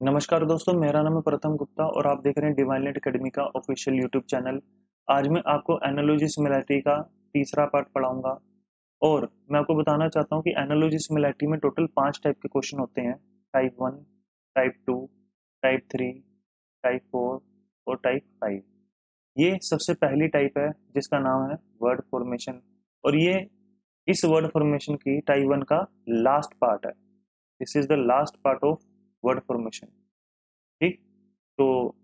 नमस्कार दोस्तों, मेरा नाम है प्रथम गुप्ता और आप देख रहे हैं डिवाइनलाइट एकेडमी का ऑफिशियल यूट्यूब चैनल। आज मैं आपको एनालॉजी सिमिलैरिटी का तीसरा पार्ट पढ़ाऊंगा और मैं आपको बताना चाहता हूं कि एनालॉजी सिमिलैरिटी में टोटल 5 टाइप के क्वेश्चन होते हैं। टाइप 1, टाइप 2, टाइप 3, टाइप 4 और टाइप 5। ये सबसे पहली टाइप है जिसका नाम है वर्ड फॉर्मेशन और ये इस वर्ड फॉर्मेशन की टाइप 1 का लास्ट पार्ट है। This is the last part of word formation. ठीक, तो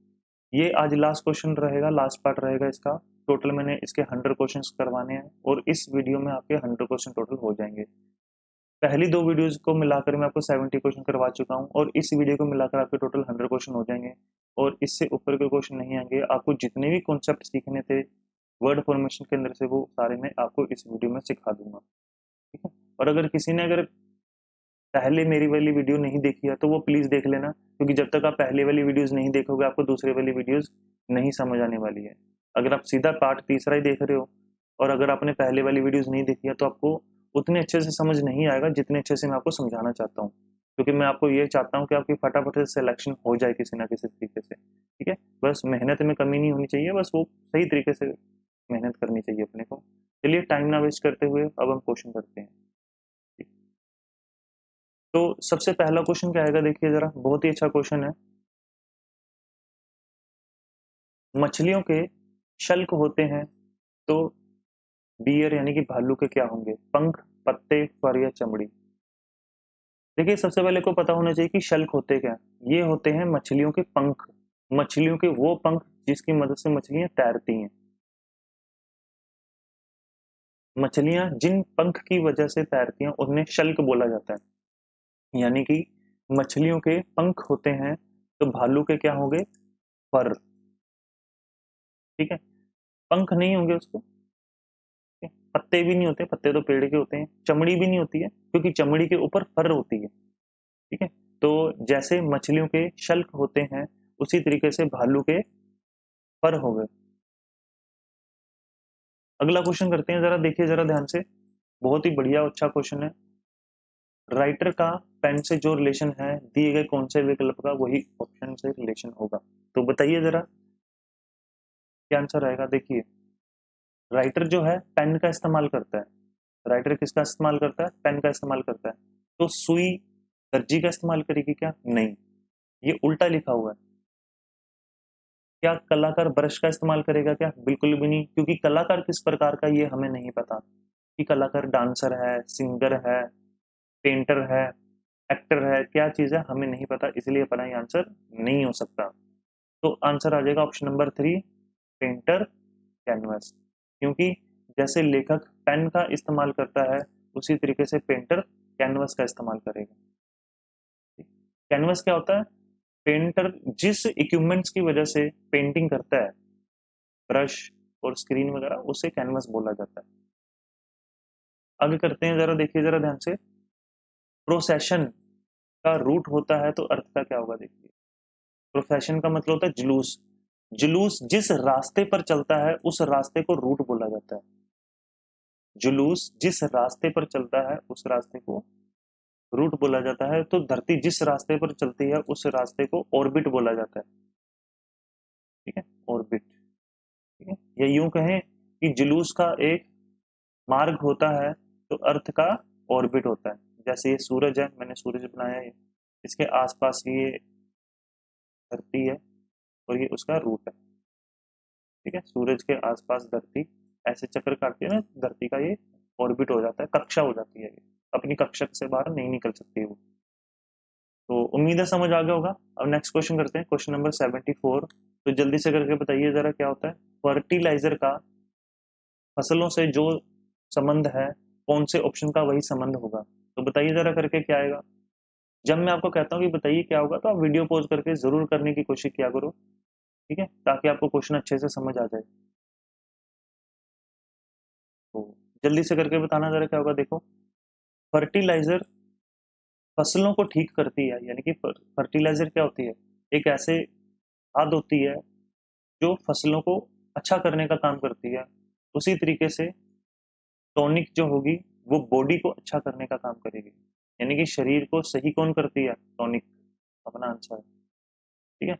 ये आज लास्ट क्वेश्चन रहेगा, लास्ट पार्ट रहेगा इसका। टोटल मैंने इसके 100 क्वेश्चंस करवाने हैं और इस वीडियो में आपके 100 क्वेश्चन टोटल हो जाएंगे। पहली 2 वीडियोस को मिलाकर मैं आपको 70 क्वेश्चन करवा चुका हूँ और इस वीडियो को मिलाकर आपके टोटल 100 क्वेश्चन हो जाएंगे और इससे ऊपर के क्वेश्चन नहीं आएंगे। आपको जितने भी कॉन्सेप्ट सीखने थे वर्ड फॉर्मेशन के अंदर से वो सारे मैं आपको इस वीडियो में सिखा दूंगा। ठीक है, और अगर किसी ने अगर पहले मेरी वाली वीडियो नहीं देखी है तो वो प्लीज देख लेना, क्योंकि जब तक आप पहले वाली वीडियोस नहीं देखोगे आपको दूसरे वाली वीडियोस नहीं समझ आने वाली है। अगर आप सीधा पार्ट तीसरा ही देख रहे हो और अगर आपने पहले वाली वीडियोस नहीं देखी है तो आपको उतने अच्छे से समझ नहीं आएगा जितने अच्छे से मैं आपको समझाना चाहता हूँ, क्योंकि मैं आपको ये चाहता हूँ कि आपकी फटाफट से सिलेक्शन हो जाए किसी ना किसी तरीके से। ठीक है, बस मेहनत में कमी नहीं होनी चाहिए, बस वो सही तरीके से मेहनत करनी चाहिए अपने को। चलिए टाइम ना वेस्ट करते हुए अब हम क्वेश्चन करते हैं। तो सबसे पहला क्वेश्चन क्या आएगा, देखिए जरा, बहुत ही अच्छा क्वेश्चन है। मछलियों के शल्क होते हैं तो बियर यानी कि भालू के क्या होंगे? पंख, पत्ते, फर या चमड़ी? देखिए सबसे पहले को पता होना चाहिए कि शल्क होते क्या। ये होते हैं मछलियों के पंख, मछलियों के वो पंख जिसकी मदद से मछलियां तैरती हैं। मछलियां जिन पंख की वजह से तैरती हैं उन्हें शल्क बोला जाता है। यानी कि मछलियों के पंख होते हैं तो भालू के क्या होंगे? फर। ठीक है, पंख नहीं होंगे उसको। पत्ते भी नहीं होते, पत्ते तो पेड़ के होते हैं। चमड़ी भी नहीं होती है क्योंकि चमड़ी के ऊपर फर होती है। ठीक है, तो जैसे मछलियों के शल्क होते हैं उसी तरीके से भालू के फर हो गए। अगला क्वेश्चन करते हैं, जरा देखिए जरा ध्यान से, बहुत ही बढ़िया अच्छा क्वेश्चन है। राइटर का पेन से जो रिलेशन है दिए गए कौन से विकल्प का वही ऑप्शन से रिलेशन होगा? तो बताइए जरा क्या आंसर आएगा। देखिए राइटर जो है पेन का इस्तेमाल करता है। राइटर किसका इस्तेमाल करता है? पेन का इस्तेमाल करता है। तो सुई दर्जी का इस्तेमाल करेगी क्या? नहीं, ये उल्टा लिखा हुआ है। क्या कलाकार ब्रश का इस्तेमाल करेगा क्या? बिल्कुल भी नहीं, क्योंकि कलाकार किस प्रकार का ये हमें नहीं पता कि कलाकार डांसर है, सिंगर है, पेंटर है, एक्टर है, क्या चीज है हमें नहीं पता, इसलिए अपना ये आंसर नहीं हो सकता। तो आंसर आ जाएगा ऑप्शन नंबर 3, पेंटर, कैनवस। क्योंकि जैसे लेखक पेन का इस्तेमाल करता है उसी तरीके से पेंटर कैनवस का इस्तेमाल करेगा। कैनवस क्या होता है? पेंटर जिस इक्विपमेंट्स की वजह से पेंटिंग करता है, ब्रश और स्क्रीन वगैरह, उसे कैनवस बोला जाता है। आगे करते हैं, जरा देखिए जरा ध्यान से। प्रोसेशन का रूट होता है तो अर्थ का क्या होगा? देखिए प्रोफेशन का मतलब होता है जुलूस। जुलूस जिस रास्ते पर चलता है उस रास्ते को रूट बोला जाता है। जुलूस जिस रास्ते पर चलता है उस रास्ते को रूट बोला जाता है। तो धरती जिस रास्ते पर चलती है उस रास्ते को ऑर्बिट बोला जाता है। ठीक है, ऑर्बिट। ठीक है, या यूं कहें कि जुलूस का एक मार्ग होता है तो अर्थ का ऑर्बिट होता है। जैसे ये सूरज है, मैंने सूरज बनाया है, इसके आसपास ये धरती है और ये उसका रूट है। ठीक है, सूरज के आसपास धरती ऐसे चक्कर काटती है ना, धरती का ये ऑर्बिट हो जाता है, कक्षा हो जाती है, ये अपनी कक्षा से बाहर नहीं निकल सकती वो। तो उम्मीद है समझ आ गया होगा। अब नेक्स्ट क्वेश्चन करते हैं, क्वेश्चन नंबर 74। तो जल्दी से करके बताइए जरा क्या होता है। फर्टिलाइजर का फसलों से जो संबंध है कौन से ऑप्शन का वही संबंध होगा? तो बताइए जरा करके क्या आएगा। जब मैं आपको कहता हूँ कि बताइए क्या होगा तो आप वीडियो पॉज करके जरूर करने की कोशिश किया करो। ठीक है, ताकि आपको क्वेश्चन अच्छे से समझ आ जाए। तो जल्दी से करके बताना जरा क्या होगा। देखो, फर्टिलाइजर फसलों को ठीक करती है, यानी कि फर्टिलाइजर क्या होती है? एक ऐसे खाद होती है जो फसलों को अच्छा करने का काम करती है। उसी तरीके से टॉनिक जो होगी वो बॉडी को अच्छा करने का काम करेगी। यानी कि शरीर को सही कौन करती है? टॉनिक, अपना आंसर है। ठीक है।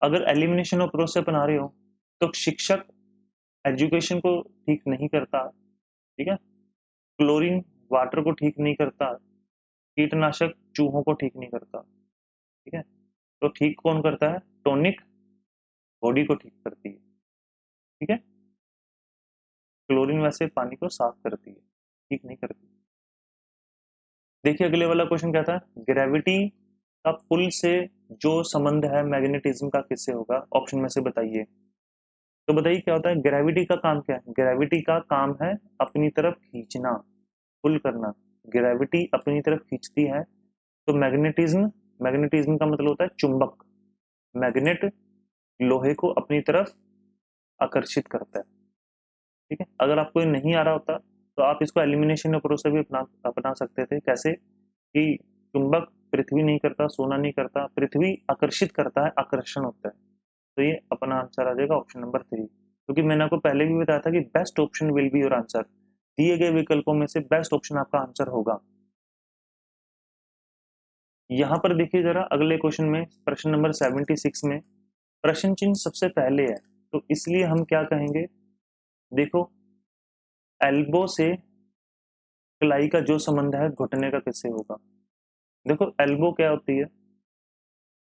अगर एलिमिनेशन ऑफ प्रोसेस बना रहे हो तो शिक्षक एजुकेशन को ठीक नहीं करता, ठीक है। क्लोरीन वाटर को ठीक नहीं करता, कीटनाशक चूहों को ठीक नहीं करता, ठीक है। तो ठीक कौन करता है? टॉनिक बॉडी को ठीक करती है, ठीक है। क्लोरीन वैसे पानी को साफ करती है, ठीक नहीं करती। देखिए अगले वाला क्वेश्चन क्या था, ग्रेविटी का पुल से जो संबंध है मैग्नेटिज्म का किससे होगा, ऑप्शन में से बताइए। तो बताइए क्या होता है, ग्रेविटी का काम क्या है? ग्रेविटी का काम है अपनी तरफ खींचना, पुल करना। ग्रेविटी अपनी तरफ खींचती है। तो मैग्नेटिज्म, मैग्नेटिज्म का मतलब होता है चुंबक। मैग्नेट लोहे को अपनी तरफ आकर्षित करता है, ठीक है। अगर आपको ये नहीं आ रहा होता तो आप इसको एलिमिनेशन अप्रोच से भी अपना सकते थे। कैसे कि चुंबक पृथ्वी नहीं करता, सोना नहीं करता, पृथ्वी आकर्षित करता है, आकर्षण होता है। तो ये अपना आंसर आ जाएगा ऑप्शन नंबर 3, क्योंकि मैंने आपको पहले भी बताया था कि best option will be your answer. दिए गए विकल्पों में से बेस्ट ऑप्शन आपका आंसर होगा। यहां पर देखिए जरा अगले क्वेश्चन में, प्रश्न नंबर 76 में प्रश्न चिन्ह सबसे पहले है, तो इसलिए हम क्या कहेंगे, देखो एल्बो से कलाई का जो संबंध है घुटने का किससे होगा। देखो एल्बो क्या होती है,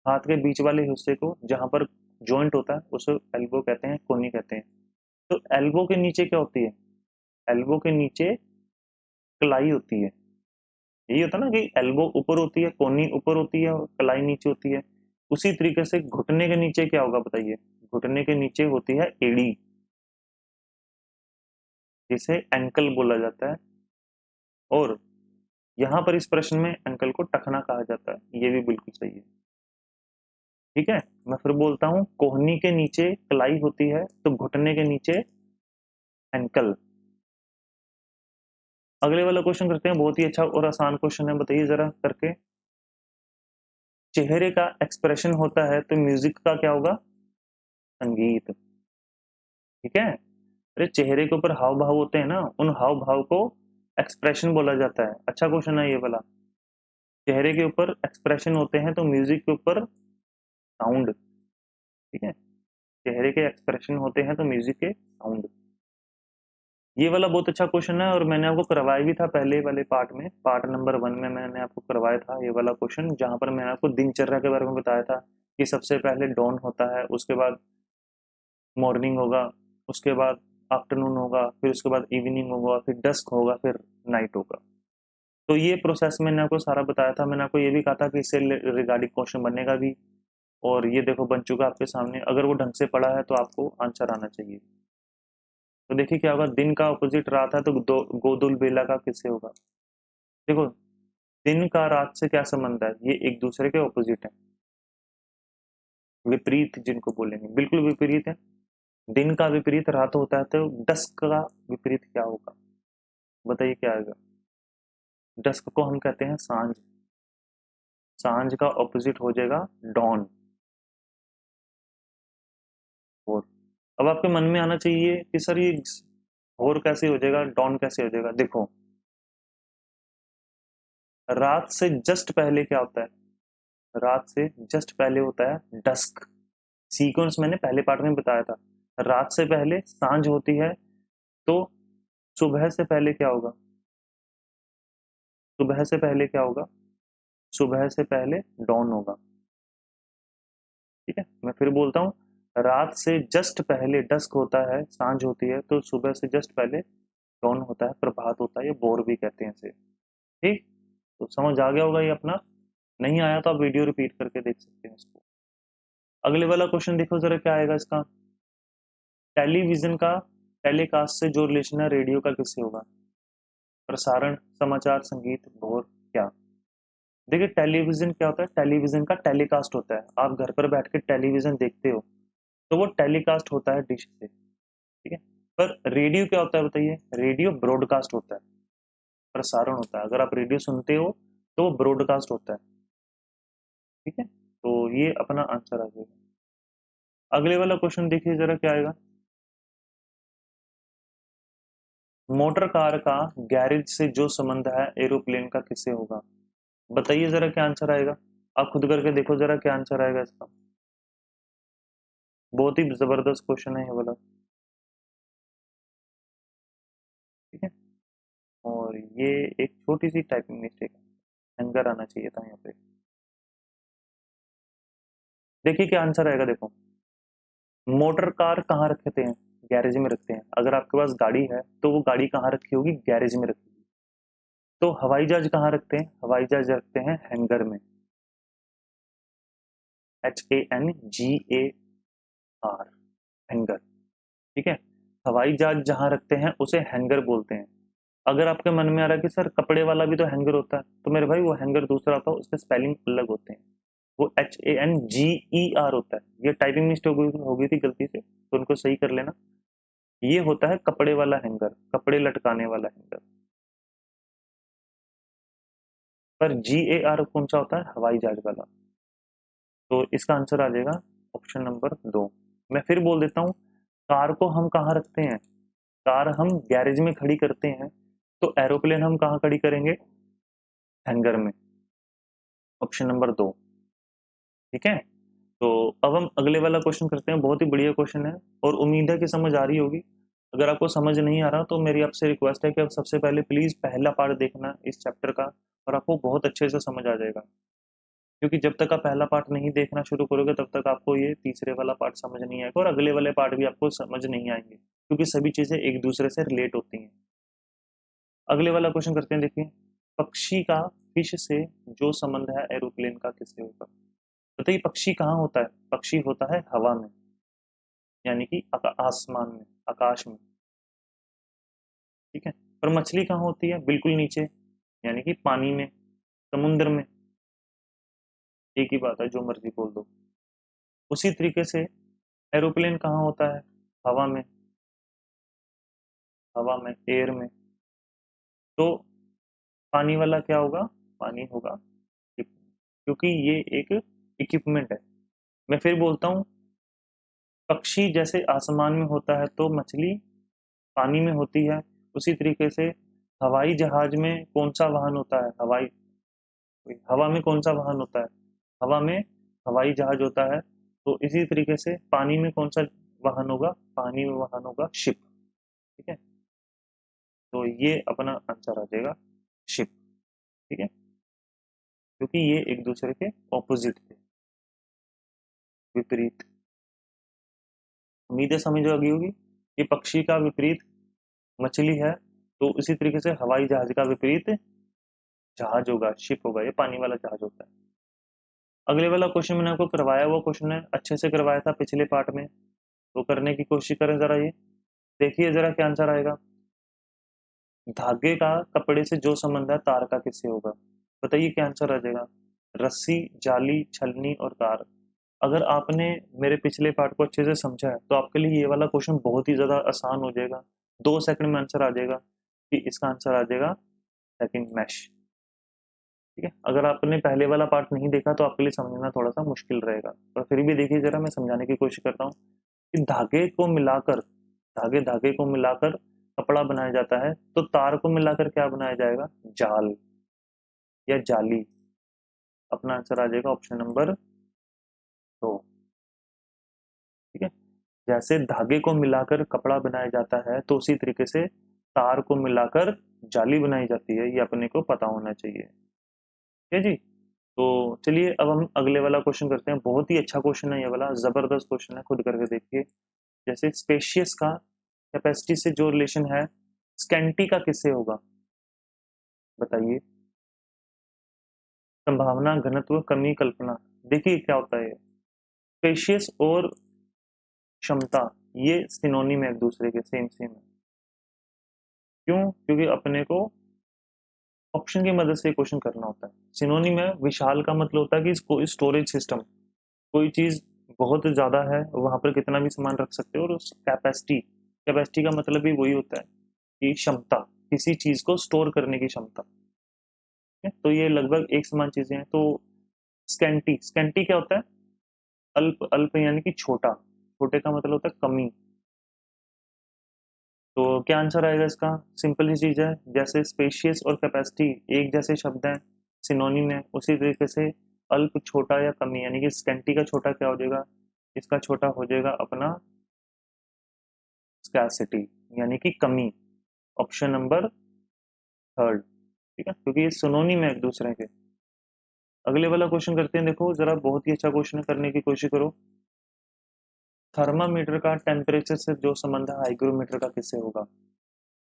हाथ के बीच वाले हिस्से को जहां पर जॉइंट होता है उसे एल्बो कहते हैं, कोनी कहते हैं। तो एल्बो के नीचे क्या होती है, एल्बो के नीचे कलाई होती है। यही होता है ना कि एल्बो ऊपर होती है, कोनी ऊपर होती है और कलाई नीचे होती है। उसी तरीके से घुटने के नीचे क्या होगा बताइए, घुटने के नीचे होती है एड़ी, जिसे एंकल बोला जाता है। और यहाँ पर इस प्रश्न में एंकल को टखना कहा जाता है, ये भी बिल्कुल सही है, ठीक है। मैं फिर बोलता हूँ, कोहनी के नीचे कलाई होती है तो घुटने के नीचे एंकल। अगले वाला क्वेश्चन करते हैं, बहुत ही अच्छा और आसान क्वेश्चन है, बताइए जरा करके। चेहरे का एक्सप्रेशन होता है तो म्यूजिक का क्या होगा, संगीत, ठीक है। अरे चेहरे के ऊपर हाव भाव होते हैं ना, उन हाव भाव को एक्सप्रेशन बोला जाता है। अच्छा क्वेश्चन है ये वाला। चेहरे के ऊपर एक्सप्रेशन होते हैं तो म्यूजिक के ऊपर साउंड, ठीक है। चेहरे के एक्सप्रेशन होते हैं तो म्यूजिक के साउंड। ये वाला बहुत अच्छा क्वेश्चन है और मैंने आपको करवाया भी था पहले वाले पार्ट में, पार्ट नंबर 1 में मैंने आपको करवाया था ये वाला क्वेश्चन, जहां पर मैंने आपको दिनचर्या के बारे में बताया था कि सबसे पहले डॉन होता है, उसके बाद मॉर्निंग होगा, उसके बाद आफ्टरनून होगा, फिर उसके बाद इवनिंग होगा, फिर डस्क होगा, फिर नाइट होगा। तो ये प्रोसेस मैंने आपको सारा बताया था। मैंने आपको ये भी कहा था कि इससे रिगार्डिंग क्वेश्चन बनेगा भी, और ये देखो बन चुका आपके सामने। अगर वो ढंग से पढ़ा है तो आपको आंसर आना चाहिए। तो देखिए क्या होगा, दिन का ऑपोजिट रात है तो गोदुल बेला का किससे होगा। देखो दिन का रात से क्या संबंध है, ये एक दूसरे के ऑपोजिट है, विपरीत जिनको बोलेंगे, बिल्कुल विपरीत है। दिन का विपरीत रात होता है तो डस्क का विपरीत क्या होगा, बताइए क्या आएगा। डस्क को हम कहते हैं सांझ, सांझ का ऑपोजिट हो जाएगा डॉन। और अब आपके मन में आना चाहिए कि सर ये और कैसे हो जाएगा, डॉन कैसे हो जाएगा। देखो रात से जस्ट पहले क्या होता है, रात से जस्ट पहले होता है डस्क। सीक्वेंस मैंने पहले पार्ट में बताया था, रात से पहले सांझ होती है, तो सुबह से पहले क्या होगा, सुबह से पहले क्या होगा, सुबह से पहले डॉन होगा, ठीक है। मैं फिर बोलता हूँ, रात से जस्ट पहले डस्क होता है, सांझ होती है, तो सुबह से जस्ट पहले डॉन होता है, प्रभात होता है, ये बोर भी कहते हैं इसे, ठीक। तो समझ आ गया होगा ये अपना, नहीं आया तो आप वीडियो रिपीट करके देख सकते हैं इसको। अगले वाला क्वेश्चन देखो जरा क्या आएगा इसका, टेलीविजन का टेलीकास्ट से जो रिलेशन है रेडियो का किससे होगा, प्रसारण, समाचार, संगीत, भोर, क्या। देखिए टेलीविजन क्या होता है, टेलीविजन का टेलीकास्ट होता है, आप घर पर बैठ के टेलीविजन देखते हो तो वो टेलीकास्ट होता है डिश से, ठीक है। पर रेडियो क्या होता है बताइए, रेडियो ब्रॉडकास्ट होता है, प्रसारण होता है। अगर आप रेडियो सुनते हो तो वो ब्रॉडकास्ट होता है, ठीक है। तो ये अपना आंसर आ जाएगा। अगले वाला क्वेश्चन देखिए जरा क्या आएगा, मोटर कार का गैरेज से जो संबंध है एरोप्लेन का किससे होगा, बताइए जरा क्या आंसर आएगा। आप खुद करके देखो जरा क्या आंसर आएगा इसका। बहुत ही जबरदस्त क्वेश्चन है ये वाला, ठीक है। और ये एक छोटी सी टाइपिंग मिस्टेक है, हैंगर आना चाहिए था यहाँ पे। देखिए क्या आंसर आएगा, देखो मोटर कार कहाँ रखते हैं, गैरेज में रखते हैं। अगर आपके पास गाड़ी है तो वो गाड़ी कहाँ रखी होगी, गैरेज में रखी होगी। तो हवाई जहाज कहाँ रखते हैं, हवाई जहाज रखते हैं हैंगर में, HANGAR, हैंगर, ठीक है। हवाई जहाज जहाँ रखते हैं उसे हैंगर बोलते हैं। अगर आपके मन में आ रहा है कि सर कपड़े वाला भी तो हैंगर होता है, तो मेरे भाई वो हैंगर दूसरा होता है, उसके स्पेलिंग अलग होते हैं। वो HANGER होता है। ये टाइपिंग मिस्टेक हो गई थी गलती से, तो उनको सही कर लेना। ये होता है कपड़े वाला हैंगर, कपड़े लटकाने वाला हैंगर। पर GAR कौन सा होता है, हवाई जहाज वाला। तो इसका आंसर आ जाएगा ऑप्शन नंबर 2। मैं फिर बोल देता हूँ, कार को हम कहाँ रखते हैं, कार हम गैरेज में खड़ी करते हैं, तो एरोप्लेन हम कहाँ खड़ी करेंगे, हैंगर में, ऑप्शन नंबर 2, ठीक है। तो अब हम अगले वाला क्वेश्चन करते हैं, बहुत ही बढ़िया क्वेश्चन है और उम्मीद है कि समझ आ रही होगी। अगर आपको समझ नहीं आ रहा तो मेरी आपसे रिक्वेस्ट है कि आप सबसे पहले प्लीज पहला पार्ट देखना इस चैप्टर का, और आपको बहुत अच्छे से समझ आ जाएगा। क्योंकि जब तक आप पहला पार्ट नहीं देखना शुरू करोगे तब तक आपको ये तीसरे वाला पार्ट समझ नहीं आएगा, और अगले वाले पार्ट भी आपको समझ नहीं आएंगे, क्योंकि सभी चीजें एक दूसरे से रिलेट होती हैं। अगले वाला क्वेश्चन करते हैं, देखिए पक्षी का फिश से जो संबंध है एरोप्लेन का किससे होगा। बताइए पक्षी कहाँ होता है, पक्षी होता है हवा में, यानी कि आसमान में, आकाश में, ठीक है। पर मछली कहाँ होती है, बिल्कुल नीचे, यानी कि पानी में, समुद्र में। एक ही बात है, जो मर्जी बोल दो। उसी तरीके से एरोप्लेन कहाँ होता है, हवा में, हवा में, एयर में। तो पानी वाला क्या होगा, पानी होगा ship, क्योंकि ये एक इक्विपमेंट है। मैं फिर बोलता हूँ, पक्षी जैसे आसमान में होता है तो मछली पानी में होती है। उसी तरीके से हवाई जहाज में कौन सा वाहन होता है, हवाई, हवा में कौन सा वाहन होता है, हवा में हवाई जहाज होता है। तो इसी तरीके से पानी में कौन सा वाहन होगा, पानी में वाहन होगा शिप, ठीक है। तो ये अपना आंसर आ जाएगा शिप, ठीक है, क्योंकि ये एक दूसरे के ऑपोजिट थे, विपरीत। उम्मीद है समझ आ गई होगी। ये पक्षी का विपरीत मछली है, तो इसी तरीके से हवाई जहाज का विपरीत जहाज होगा, शिप होगा, ये पानी वाला जहाज होता है। अगले वाला क्वेश्चन मैंने आपको करवाया, वो क्वेश्चन है अच्छे से करवाया था पिछले पार्ट में, तो करने की कोशिश करें जरा। ये देखिए जरा क्या आंसर आएगा, धागे का कपड़े से जो संबंध है तार का किससे होगा। बताइए क्या आंसर आ जाएगा, रस्सी, जाली, छलनी और तार। अगर आपने मेरे पिछले पार्ट को अच्छे से समझा है तो आपके लिए ये वाला क्वेश्चन बहुत ही ज्यादा आसान हो जाएगा। 2 सेकंड में आंसर आ जाएगा कि इसका आंसर आ जाएगा सेकंड मैश, ठीक है। अगर आपने पहले वाला पार्ट नहीं देखा तो आपके लिए समझना थोड़ा सा मुश्किल रहेगा, पर फिर भी देखिए जरा, मैं समझाने की कोशिश करता हूँ कि धागे को मिलाकर, धागे धागे को मिलाकर कपड़ा बनाया जाता है, तो तार को मिलाकर क्या बनाया जाएगा, जाल या जाली। अपना आंसर आ जाएगा ऑप्शन नंबर 2, ठीक है। जैसे धागे को मिलाकर कपड़ा बनाया जाता है तो उसी तरीके से तार को मिलाकर जाली बनाई जाती है, ये अपने को पता होना चाहिए, ठीक है जी। तो चलिए अब हम अगले वाला क्वेश्चन करते हैं, बहुत ही अच्छा क्वेश्चन है ये वाला, जबरदस्त क्वेश्चन है, खुद करके देखिए। जैसे स्पेशियस का कैपेसिटी से जो रिलेशन है, स्कैंटी का किससे होगा, बताइए। संभावना, घनत्व, कमी, कल्पना। देखिए क्या होता है, स्पेशियस और क्षमता ये सिनोनिम है एक दूसरे के, सेम सेम है। क्यों, क्योंकि अपने को ऑप्शन की मदद से क्वेश्चन करना होता है। सिनोनिम है, विशाल का मतलब होता है कि इसको स्टोरेज सिस्टम, कोई चीज बहुत ज्यादा है वहां पर कितना भी सामान रख सकते हो। और उस कैपेसिटी, कैपेसिटी का मतलब भी वही होता है कि क्षमता, किसी चीज को स्टोर करने की क्षमता, ठीक है? तो ये लगभग एक समान चीजें हैं। तो स्कैंटी, स्कैंटी क्या होता है, अल्प, अल्प यानी कि छोटा, छोटे का मतलब होता है कमी। तो क्या आंसर आएगा इसका, सिंपल ही चीज है, जैसे स्पेशियस और कैपेसिटी एक जैसे शब्द हैं, सिनोनिम है, उसी तरीके से अल्प छोटा या कमी, यानी कि स्कैंटी का छोटा क्या हो जाएगा, इसका छोटा हो जाएगा अपना स्कैसिटी, यानी कि कमी। ऑप्शन नंबर थर्ड, ठीक है, क्योंकि ये सिनोनिम है एक दूसरे के। अगले वाला क्वेश्चन करते हैं, देखो जरा, बहुत ही अच्छा क्वेश्चन करने की कोशिश करो। थर्मामीटर का टेम्परेचर से जो संबंध है हाइग्रोमीटर का किससे होगा।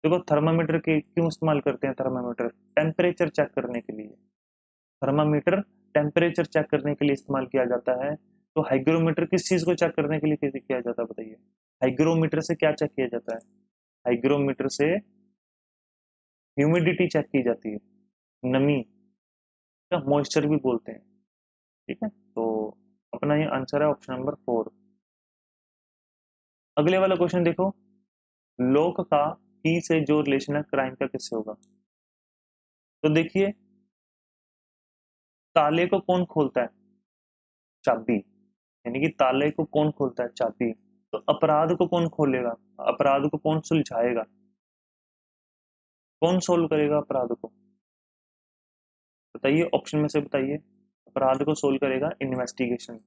देखो थर्मामीटर के क्यों इस्तेमाल करते हैं, थर्मामीटर टेम्परेचर चेक करने के लिए, थर्मामीटर टेम्परेचर चेक करने के लिए इस्तेमाल किया जाता है। तो हाइग्रोमीटर किस चीज को चेक करने के लिए किया जाता है बताइए। हाइग्रोमीटर से क्या चेक किया जाता है, हाइग्रोमीटर से ह्यूमिडिटी चेक की जाती है, नमी या मॉइस्चर भी बोलते हैं, ठीक है। तो अपना ये आंसर है ऑप्शन नंबर 4। अगले वाला क्वेश्चन देखो, लॉक का की से जो रिलेशन है क्राइम का किससे होगा। तो देखिए, ताले को कौन खोलता है, चाबी, यानी कि ताले को कौन खोलता है, चाबी। तो अपराध को कौन खोलेगा, अपराध को कौन सुलझाएगा, कौन सोल्व करेगा अपराध को, बताइए ऑप्शन में से बताइए। अपराध को सोल्व करेगा इन्वेस्टिगेशन,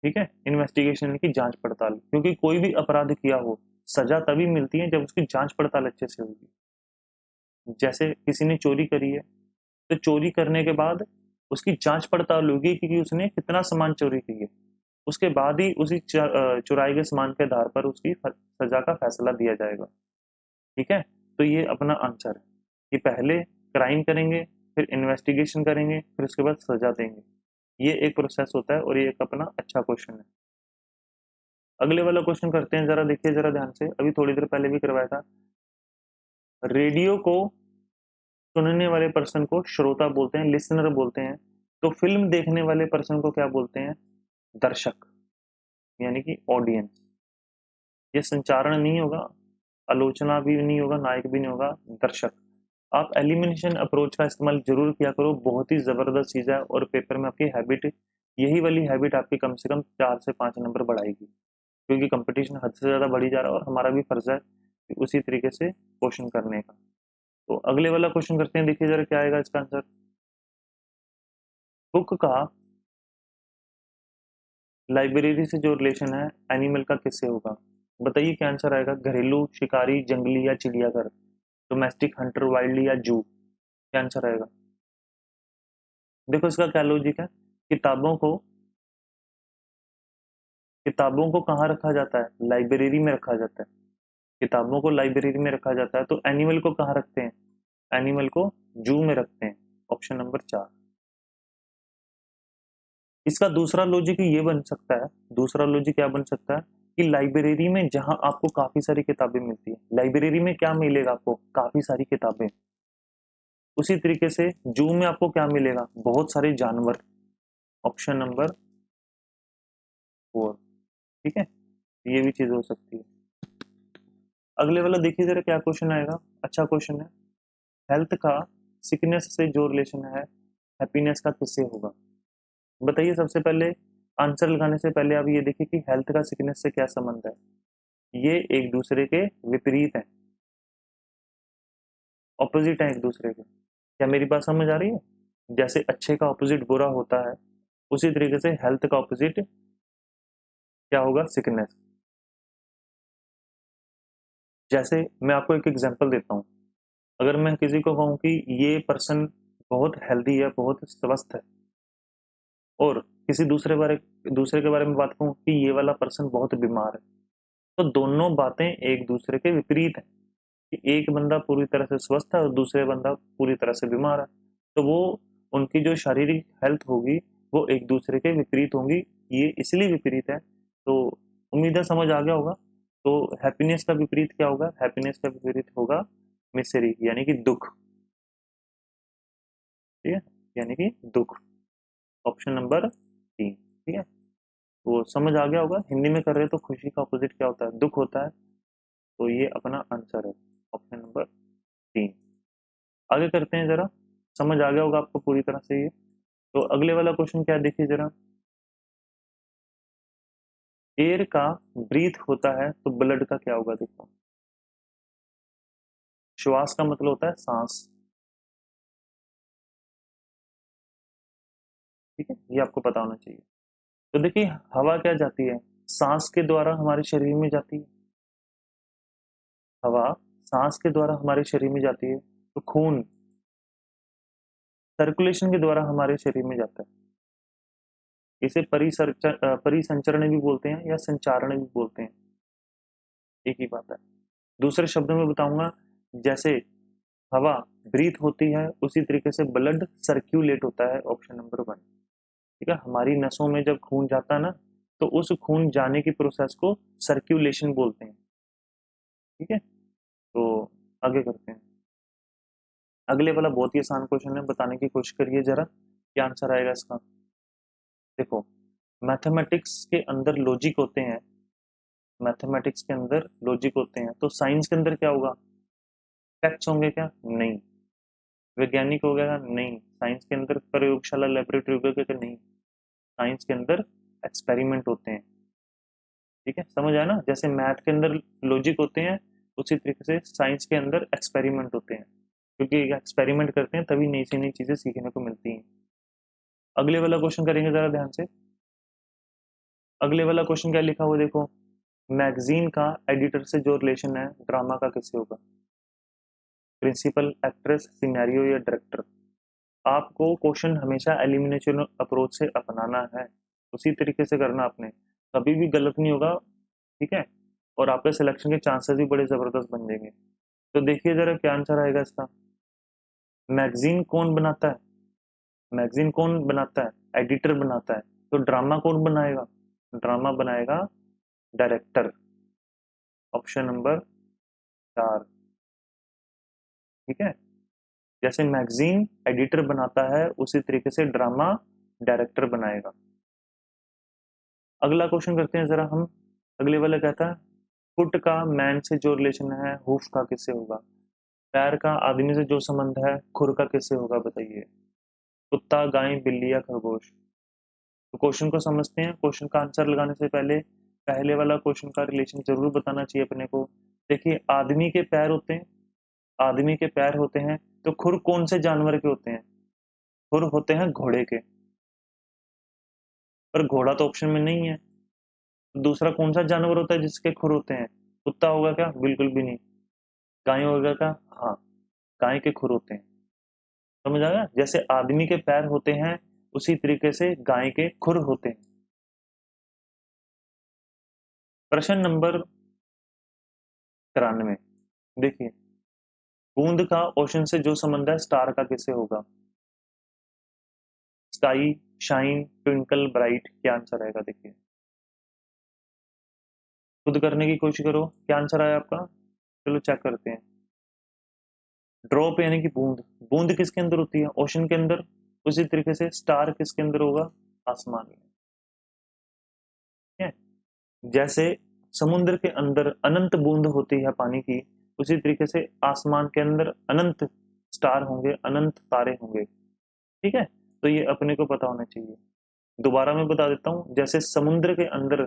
ठीक है, इन्वेस्टिगेशन की जांच पड़ताल, क्योंकि कोई भी अपराध किया हो सजा तभी मिलती है जब उसकी जांच पड़ताल अच्छे से होगी। जैसे किसी ने चोरी करी है, तो चोरी करने के बाद उसकी जांच पड़ताल होगी कि उसने कितना सामान चोरी की है, उसके बाद ही उसी चुराए गए सामान के आधार पर उसकी सजा का फैसला दिया जाएगा, ठीक है। तो ये अपना आंसर है कि पहले क्राइम करेंगे, फिर इन्वेस्टिगेशन करेंगे, फिर उसके बाद सजा देंगे। ये एक प्रोसेस होता है और ये एक अपना अच्छा क्वेश्चन है। अगले वाला क्वेश्चन करते हैं, जरा देखिए जरा ध्यान से, अभी थोड़ी देर पहले भी करवाया था। रेडियो को सुनने वाले पर्सन को श्रोता बोलते हैं, लिसनर बोलते हैं। तो फिल्म देखने वाले पर्सन को क्या बोलते हैं, दर्शक, यानी कि ऑडियंस। ये संचारण नहीं होगा, आलोचना भी नहीं होगा, नायक भी नहीं होगा, दर्शक। आप एलिमिनेशन अप्रोच का इस्तेमाल जरूर किया करो, बहुत ही जबरदस्त चीज है, और पेपर में आपकी हैबिट, यही वाली हैबिट आपकी कम से कम 4 से 5 नंबर बढ़ाएगी, क्योंकि कंपटीशन हद से ज्यादा बढ़ी जा रहा है और हमारा भी फर्ज है कि उसी तरीके से क्वेश्चन करने का। तो अगले वाला क्वेश्चन करते हैं, देखिए जरा क्या आएगा इसका आंसर। बुक का लाइब्रेरी से जो रिलेशन है एनिमल का किससे होगा, बताइए क्या आंसर आएगा। घरेलू, शिकारी, जंगली या चिड़ियाघर, डोमेस्टिक, हंटर, वाइल्ड या जू, क्या आंसर आएगा। देखो इसका क्या लॉजिक है, किताबों को किताबों को कहाँ रखा जाता है, लाइब्रेरी में रखा जाता है, किताबों को लाइब्रेरी में रखा जाता है। तो एनिमल को कहाँ रखते हैं, एनिमल को जू में रखते हैं, ऑप्शन नंबर 4। इसका दूसरा लॉजिक ये बन सकता है, दूसरा लॉजिक क्या बन सकता है कि लाइब्रेरी में जहां आपको काफी सारी किताबें मिलती है, लाइब्रेरी में क्या मिलेगा आपको, काफी सारी किताबें। उसी तरीके से जू में आपको क्या मिलेगा, बहुत सारे जानवर, ऑप्शन नंबर 4, ठीक है। ये भी चीज हो सकती है। अगले वाला देखिए जरा क्या क्वेश्चन आएगा, अच्छा क्वेश्चन है। हेल्थ का सिकनेस से जो रिलेशन है हैप्पीनेस का किससे होगा, बताइए। सबसे पहले आंसर लगाने से पहले आप ये देखिए कि हेल्थ का सिकनेस से क्या संबंध है। ये एक दूसरे के विपरीत हैं, ऑपोजिट हैं एक दूसरे के। क्या मेरी बात समझ आ रही है, जैसे अच्छे का ऑपोजिट बुरा होता है, उसी तरीके से हेल्थ का ऑपोजिट क्या होगा, सिकनेस। जैसे मैं आपको एक एग्जांपल देता हूँ, अगर मैं किसी को कहूँ कि ये पर्सन बहुत हेल्दी है, बहुत स्वस्थ है, और किसी दूसरे के बारे में बात कहूँ कि ये वाला पर्सन बहुत बीमार है, तो दोनों बातें एक दूसरे के विपरीत हैं, कि एक बंदा पूरी तरह से स्वस्थ है और दूसरे बंदा पूरी तरह से बीमार है। तो वो उनकी जो शारीरिक हेल्थ होगी वो एक दूसरे के विपरीत होंगी। ये इसलिए विपरीत है, तो उम्मीद है समझ आ गया होगा। तो हैप्पीनेस का विपरीत क्या होगा, हैप्पीनेस का विपरीत होगा मिसेरी, यानी कि दुख, ठीक है, यानी कि दुख, ऑप्शन नंबर 3, ठीक है। तो समझ आ गया होगा, हिंदी में कर रहे तो खुशी का अपोजिट क्या होता है, दुख होता है। तो ये अपना आंसर है, ऑप्शन नंबर 3। आगे करते हैं जरा, समझ आ गया होगा आपको पूरी तरह से ये। तो अगले वाला क्वेश्चन क्या है, देखिए जरा। एयर का ब्रीथ होता है तो ब्लड का क्या होगा, देखो। श्वास का मतलब होता है सांस, ठीक है, ये आपको पता होना चाहिए। तो देखिए हवा क्या जाती है, सांस के द्वारा हमारे शरीर में जाती है, हवा सांस के द्वारा हमारे शरीर में जाती है। तो खून सर्कुलेशन के द्वारा हमारे शरीर में जाता है। इसे परिसंचरण भी बोलते हैं या संचारण भी बोलते हैं, एक ही बात है। दूसरे शब्दों में बताऊंगा, जैसे हवा ब्रीथ होती है उसी तरीके से ब्लड सर्क्यूलेट होता है, ऑप्शन नंबर 1। ठीक है, हमारी नसों में जब खून जाता है ना, तो उस खून जाने की प्रोसेस को सर्क्यूलेशन बोलते हैं। ठीक है, तो आगे करते हैं। अगले वाला बहुत ही आसान क्वेश्चन है, बताने की कोशिश करिए जरा, क्या आंसर आएगा इसका। देखो, मैथमेटिक्स के अंदर लॉजिक होते हैं, मैथमेटिक्स के अंदर लॉजिक होते हैं, तो साइंस के अंदर क्या होगा, फैक्ट्स होंगे क्या, नहीं। वैज्ञानिक हो गया, नहीं। साइंस के अंदर प्रयोगशाला लेबोरेटरी हो गया, नहीं। साइंस के अंदर एक्सपेरिमेंट होते हैं। ठीक है, समझ आया ना, जैसे मैथ के अंदर लॉजिक होते हैं, उसी तरीके से साइंस के अंदर एक्सपेरिमेंट होते हैं, क्योंकि एक्सपेरिमेंट करते हैं तभी नई से नई चीजें सीखने को मिलती हैं। अगले वाला क्वेश्चन करेंगे जरा ध्यान से। अगले वाला क्वेश्चन क्या लिखा हुआ देखो, मैगजीन का एडिटर से जो रिलेशन है ड्रामा का किससे होगा, प्रिंसिपल, एक्ट्रेस, सिनेरियो या डायरेक्टर। आपको क्वेश्चन हमेशा एलिमिनेशन अप्रोच से अपनाना है, उसी तरीके से करना आपने, कभी भी गलत नहीं होगा। ठीक है, और आपके सिलेक्शन के चांसेस भी बड़े जबरदस्त बन जाएंगे। तो देखिए जरा क्या आंसर आएगा इसका। मैगजीन कौन बनाता है, मैगजीन कौन बनाता है, एडिटर बनाता है। तो ड्रामा कौन बनाएगा, ड्रामा बनाएगा डायरेक्टर, ऑप्शन नंबर 4। ठीक है, जैसे मैगजीन एडिटर बनाता है उसी तरीके से ड्रामा डायरेक्टर बनाएगा। अगला क्वेश्चन करते हैं जरा हम। अगले वाला कहता है, फुट का मैन से जो रिलेशन है हुफ का किससे होगा, पैर का आदमी से जो संबंध है खुर का किससे होगा, बताइए। कुत्ता, गाय, बिल्ली या खरगोश। तो क्वेश्चन को समझते हैं, क्वेश्चन का आंसर लगाने से पहले पहले वाला क्वेश्चन का रिलेशन जरूर बताना चाहिए अपने को। देखिए आदमी के पैर होते हैं, आदमी के पैर होते हैं, तो खुर कौन से जानवर के होते हैं, खुर होते हैं घोड़े के, पर घोड़ा तो ऑप्शन में नहीं है। तो दूसरा कौन सा जानवर होता है जिसके खुर होते हैं, कुत्ता होगा क्या, बिल्कुल भी नहीं। गाय होगा क्या, हाँ, गाय के खुर होते हैं। समझ आया, जैसे आदमी के पैर होते हैं उसी तरीके से गाय के खुर होते हैं। प्रश्न नंबर 93, देखिए, बूंद का ओशन से जो संबंध है स्टार का किससे होगा, स्काई, शाइन, ट्विंकल, ब्राइट, क्या आंसर आएगा, देखिए खुद करने की कोशिश करो, क्या आंसर आया आपका। चलो चेक करते हैं। ड्रॉप यानी कि बूंद, बूंद किसके अंदर होती है, ओशन के अंदर। उसी तरीके से स्टार किसके अंदर होगा, आसमान में। ठीक है, जैसे समुद्र के अंदर अनंत बूंद होती है पानी की, उसी तरीके से आसमान के अंदर अनंत स्टार होंगे, अनंत तारे होंगे। ठीक है, तो ये अपने को पता होना चाहिए। दोबारा मैं बता देता हूँ, जैसे समुद्र के अंदर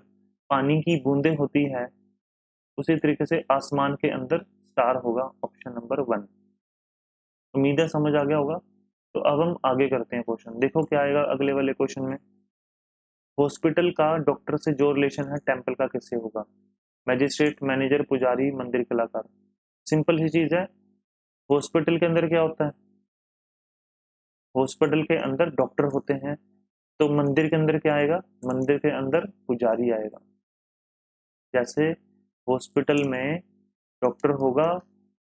पानी की बूंदें होती है, उसी तरीके से आसमान के अंदर स्टार होगा, ऑप्शन नंबर 1। उम्मीद है समझ आ गया होगा। तो अब हम आगे करते हैं क्वेश्चन, देखो क्या आएगा अगले वाले क्वेश्चन में। हॉस्पिटल का डॉक्टर से जो रिलेशन है टेम्पल का किससे होगा, मैजिस्ट्रेट, मैनेजर, पुजारी, मंदिर कलाकार। सिंपल सी चीज है, हॉस्पिटल के अंदर क्या होता है, हॉस्पिटल के अंदर डॉक्टर होते हैं, तो मंदिर के अंदर क्या आएगा, मंदिर के अंदर पुजारी आएगा। जैसे हॉस्पिटल में डॉक्टर होगा,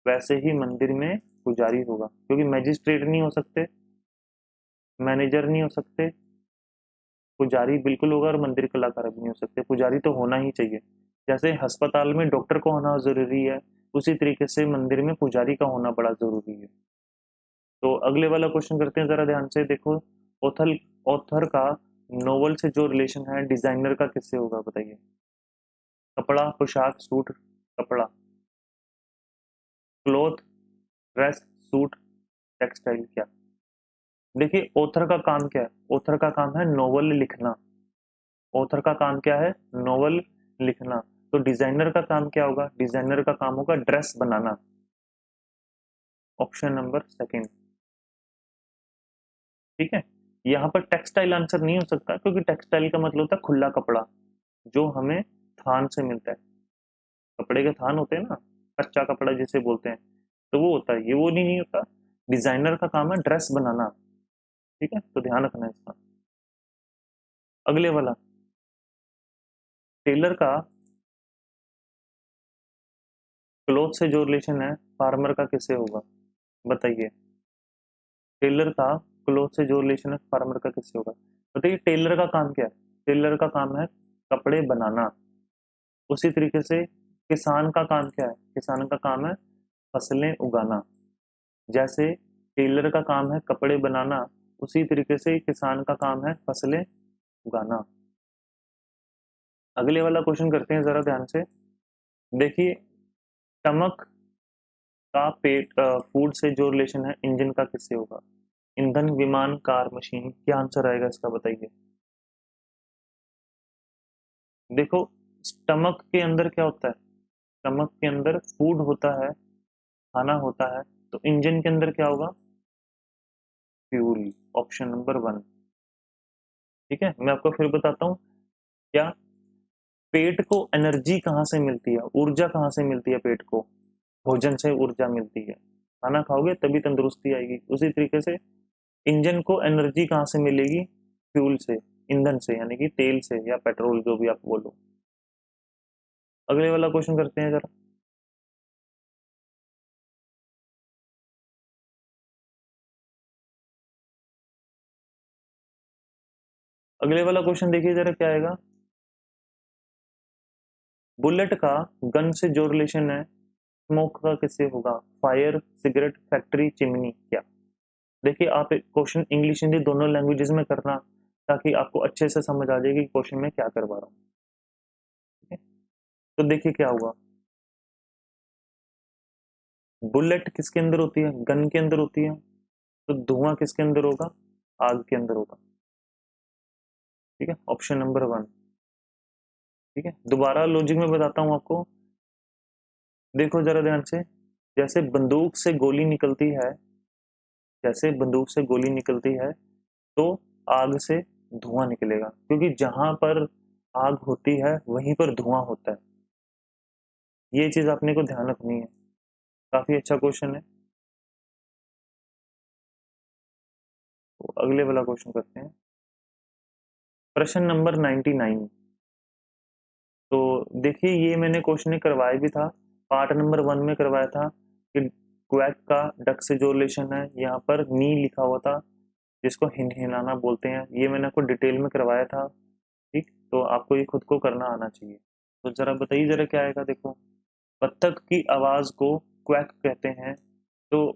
वैसे ही मंदिर में पुजारी होगा, क्योंकि मैजिस्ट्रेट नहीं हो सकते, मैनेजर नहीं हो सकते, पुजारी बिल्कुल होगा, और मंदिर कलाकार भी नहीं हो सकते, पुजारी तो होना ही चाहिए। जैसे अस्पताल में डॉक्टर को होना जरूरी है, उसी तरीके से मंदिर में पुजारी का होना बड़ा जरूरी है। तो अगले वाला क्वेश्चन करते हैं जरा ध्यान से, देखो, ऑथर ऑथर का नोवेल से जो रिलेशन है डिजाइनर का किससे होगा, बताइए। कपड़ा, पोशाक, सूट, कपड़ा, क्लॉथ, ड्रेस, सूट, टेक्सटाइल, क्या। देखिए ऑथर का काम क्या है, ऑथर का काम है नोवेल लिखना, ऑथर का काम क्या है, नोवेल लिखना। तो डिजाइनर का काम क्या होगा, डिजाइनर का काम होगा ड्रेस बनाना, ऑप्शन नंबर 2। ठीक है, यहाँ पर टेक्सटाइल आंसर नहीं हो सकता, क्योंकि टेक्सटाइल का मतलब होता है खुला कपड़ा, जो हमें थान से मिलता है। कपड़े के थान होते हैं ना, कच्चा कपड़ा जिसे बोलते हैं, तो वो होता है, ये वो नहीं होता। डिजाइनर का काम है ड्रेस बनाना, ठीक है, तो ध्यान रखना है इसका। अगले वाला, टेलर का क्लॉथ से जो रिलेशन है फार्मर का किससे होगा, बताइए। टेलर का क्लॉथ से जो रिलेशन है फार्मर का किससे होगा। बताइए टेलर का काम क्या है। टेलर का काम है कपड़े बनाना। उसी तरीके से किसान का काम क्या है, किसान का काम है फसलें उगाना। जैसे टेलर का काम है कपड़े बनाना, उसी तरीके से किसान का काम है फसलें उगाना। अगले वाला क्वेश्चन करते हैं जरा ध्यान से। देखिए स्टमक का पेट फूड से जो रिलेशन है इंजन का किससे होगा। ईंधन, विमान, कार, मशीन, क्या आंसर आएगा इसका बताइए। देखो स्टमक के अंदर क्या होता है, स्टमक के अंदर फूड होता है, खाना होता है, तो इंजन के अंदर क्या होगा, फ्यूल, ऑप्शन नंबर 1। ठीक है, मैं आपको फिर बताता हूँ। क्या पेट को एनर्जी कहाँ से मिलती है, ऊर्जा कहाँ से मिलती है पेट को, भोजन से ऊर्जा मिलती है। खाना खाओगे तभी तंदुरुस्ती आएगी। उसी तरीके से इंजन को एनर्जी कहाँ से मिलेगी, फ्यूल से, ईंधन से, यानी कि तेल से या पेट्रोल, जो भी आप बोलो। अगले वाला क्वेश्चन करते हैं जरा। अगले वाला क्वेश्चन देखिए जरा क्या आएगा। बुलेट का गन से जो रिलेशन है स्मोक का किससे होगा। फायर, सिगरेट, फैक्ट्री, चिमनी, क्या। देखिए आप क्वेश्चन इंग्लिश हिंदी दोनों लैंग्वेजेस में करना, ताकि आपको अच्छे से समझ आ जाए कि क्वेश्चन में क्या करवा रहा हूँ। ठीक है? तो देखिए क्या हुआ, बुलेट किसके अंदर होती है, गन के अंदर होती है, तो धुआं किसके अंदर होगा, आग के अंदर होगा। ठीक है, ऑप्शन नंबर 1। ठीक है, दोबारा लॉजिक में बताता हूँ आपको। देखो जरा ध्यान से, जैसे बंदूक से गोली निकलती है, जैसे बंदूक से गोली निकलती है, तो आग से धुआं निकलेगा, क्योंकि जहां पर आग होती है वहीं पर धुआं होता है। ये चीज आपने को ध्यान रखनी है। काफी अच्छा क्वेश्चन है। तो अगले वाला क्वेश्चन करते हैं। प्रश्न नंबर 99। तो देखिए ये मैंने क्वेश्चन करवाया भी था, पार्ट नंबर 1 में करवाया था कि क्वैक का डक से जो रिलेशन है, यहाँ पर नी लिखा हुआ था, जिसको हिनहिनाना बोलते हैं। ये मैंने आपको डिटेल में करवाया था। ठीक, तो आपको ये खुद को करना आना चाहिए। तो जरा बताइए जरा क्या आएगा। देखो बत्तख की आवाज को क्वैक कहते हैं, तो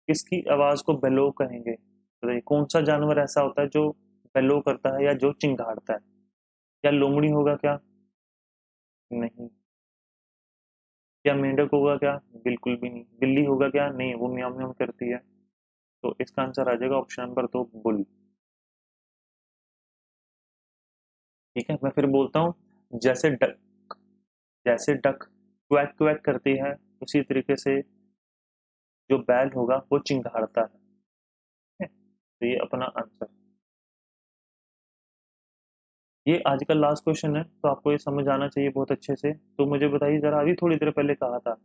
किसकी आवाज को बेलो कहेंगे। बताइए कौन सा जानवर ऐसा होता है जो बेलो करता है या जो चिंघाड़ता है। क्या लोमड़ी होगा क्या, नहीं। क्या मेंढक होगा क्या, बिल्कुल भी नहीं। बिल्ली होगा क्या, नहीं, वो म्याऊं म्याऊं करती है। तो इसका आंसर आ जाएगा ऑप्शन नंबर 2, बुल। ठीक है, मैं फिर बोलता हूँ। जैसे डक क्वैक क्वैक करती है, उसी तरीके से जो बैल होगा वो चिंघाड़ता है। ठीक है? तो ये अपना आंसर। ये आज का लास्ट क्वेश्चन है, तो आपको ये समझ आना चाहिए बहुत अच्छे से। तो मुझे बताइए जरा, अभी थोड़ी देर पहले कहा था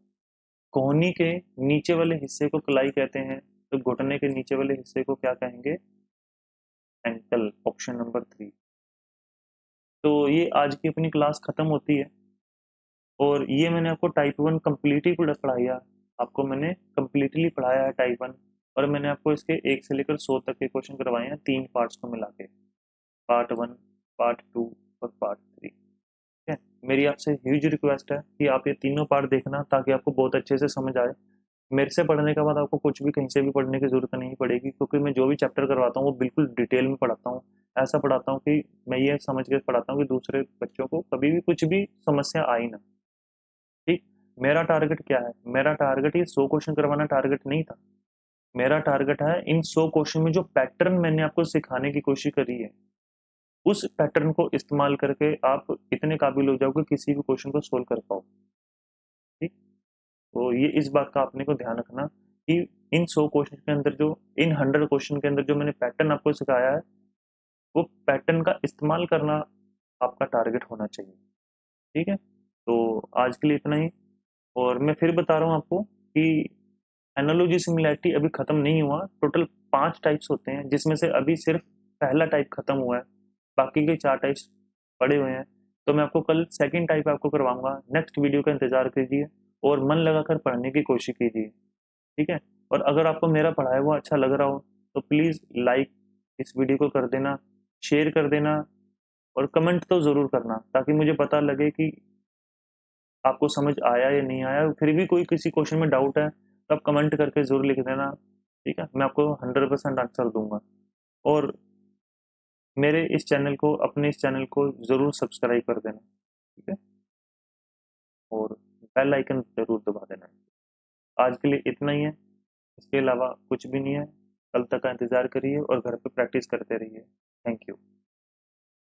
कोहनी के नीचे वाले हिस्से को कलाई कहते हैं, तो घुटने के नीचे वाले हिस्से को क्या कहेंगे, एंकल, ऑप्शन नंबर 3। तो ये आज की अपनी क्लास खत्म होती है। और ये मैंने आपको टाइप 1 कम्प्लीटली पढ़ाया, आपको मैंने कम्प्लीटली पढ़ाया है टाइप 1। और मैंने आपको इसके 1 से लेकर 100 तक के क्वेश्चन करवाए हैं, 3 पार्ट्स को मिला के, पार्ट 1, पार्ट 2 और पार्ट 3। ठीक है, मेरी आपसे ह्यूज रिक्वेस्ट है कि आप ये तीनों पार्ट देखना, ताकि आपको बहुत अच्छे से समझ आए। मेरे से पढ़ने के बाद आपको कुछ भी कहीं से भी पढ़ने की जरूरत नहीं पड़ेगी, क्योंकि मैं जो भी चैप्टर करवाता हूँ वो बिल्कुल डिटेल में पढ़ाता हूँ। ऐसा पढ़ाता हूँ कि मैं ये समझ के पढ़ाता हूँ कि दूसरे बच्चों को कभी भी कुछ भी समस्या आई ना। ठीक, मेरा टारगेट क्या है, मेरा टारगेट ये 100 क्वेश्चन करवाना टारगेट नहीं था। मेरा टारगेट है इन 100 क्वेश्चन में जो पैटर्न मैंने आपको सिखाने की कोशिश करी है, उस पैटर्न को इस्तेमाल करके आप इतने काबिल हो जाओगे किसी भी क्वेश्चन को सोल्व कर पाओ। ठीक, तो ये इस बात का आपने को ध्यान रखना कि इन 100 क्वेश्चन के अंदर जो, इन 100 क्वेश्चन के अंदर जो मैंने पैटर्न आपको सिखाया है, वो पैटर्न का इस्तेमाल करना आपका टारगेट होना चाहिए। ठीक है, तो आज के लिए इतना ही। और मैं फिर बता रहा हूँ आपको कि एनालॉजी सिमिलैरिटी अभी खत्म नहीं हुआ। टोटल 5 टाइप्स होते हैं, जिसमें से अभी सिर्फ पहला टाइप खत्म हुआ है, बाकी के 4 टाइप्स पड़े हुए हैं। तो मैं आपको कल सेकंड टाइप आपको करवाऊंगा। नेक्स्ट वीडियो का इंतजार कीजिए और मन लगाकर पढ़ने की कोशिश कीजिए। ठीक है, और अगर आपको मेरा पढ़ाया हुआ अच्छा लग रहा हो तो प्लीज़ लाइक इस वीडियो को कर देना, शेयर कर देना, और कमेंट तो ज़रूर करना, ताकि मुझे पता लगे कि आपको समझ आया या नहीं आया। फिर भी कोई किसी क्वेश्चन में डाउट है तो आप कमेंट करके ज़रूर लिख देना। ठीक है, मैं आपको 100% आंसर दूंगा। और मेरे इस चैनल को, अपने इस चैनल को ज़रूर सब्सक्राइब कर देना। ठीक है, और बेल आइकन ज़रूर दबा देना। आज के लिए इतना ही है, इसके अलावा कुछ भी नहीं है। कल तक का इंतज़ार करिए और घर पे प्रैक्टिस करते रहिए।